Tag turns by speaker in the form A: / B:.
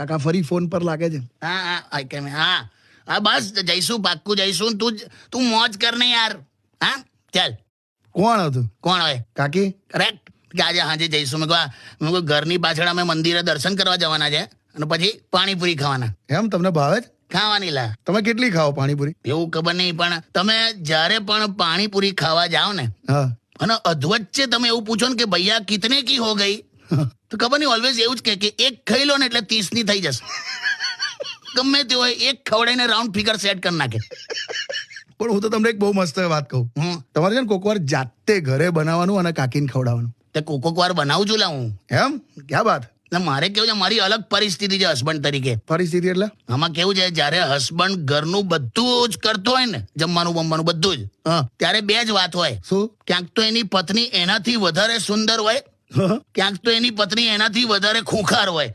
A: કાકા ફરી ફોન પર લાગે છે.
B: હા હા હા કેમ હા હા બસ જઈશું પાક્કું જઈશું. તું મોજ કર ને યાર. હા ચાલ.
A: કોણ હતું?
B: કોણ હોય?
A: કાકી.
B: કરેક્ટ કે આજે સાંજે જઈશું. મેં કહ્યું ઘરની પાછળ અમે મંદિરે દર્શન કરવા જવાના છે અને પછી પાણીપુરી ખાવાના.
A: એમ તમને ભાવે જ?
B: ખાવાની લા.
A: તમે કેટલી ખાઓ પાણીપુરી?
B: એવું ખબર નહીં પણ તમે જ્યારે પણ પાણીપુરી ખાવા જાઓ ને
A: હા.
B: અને અધવચ્ચે તમે એવું પૂછો ને કે ભૈયા કિતને કી હો ગઈ તો ખબર નહીં ઓલવેઝ એવું જ કે એક ખાઈ લો ને એટલે 30 ની થઈ જશે. ગમે તે હોય એક ખવડાઈને રાઉન્ડ ફિગર સેટ કરી નાખે.
A: પણ હું તો તમને એક બહુ મસ્ત વાત કહું. તમારે છે ને કોક વાર જાતે ઘરે બનાવવાનું અને કાકીને ખવડાવવાનું.
B: તે કોક વાર બનાવું છું લા હું.
A: એમ? ક્યાં વાત.
B: એટલે મારે કેવું છે મારી અલગ પરિસ્થિતિ છે હસબન્ડ તરીકે.
A: પરિસ્થિતિ એટલે?
B: આમાં કેવું છે જ્યારે હસબન્ડ ઘરનું બધું જ કરતો હોય ને જમવાનું બમવાનું બધું જ ત્યારે બે જ વાત હોય.
A: શું?
B: ક્યાંક તો એની પત્ની એનાથી વધારે સુંદર હોય, ક્યાંક તો એની પત્ની એનાથી વધારે ખૂંખાર હોય.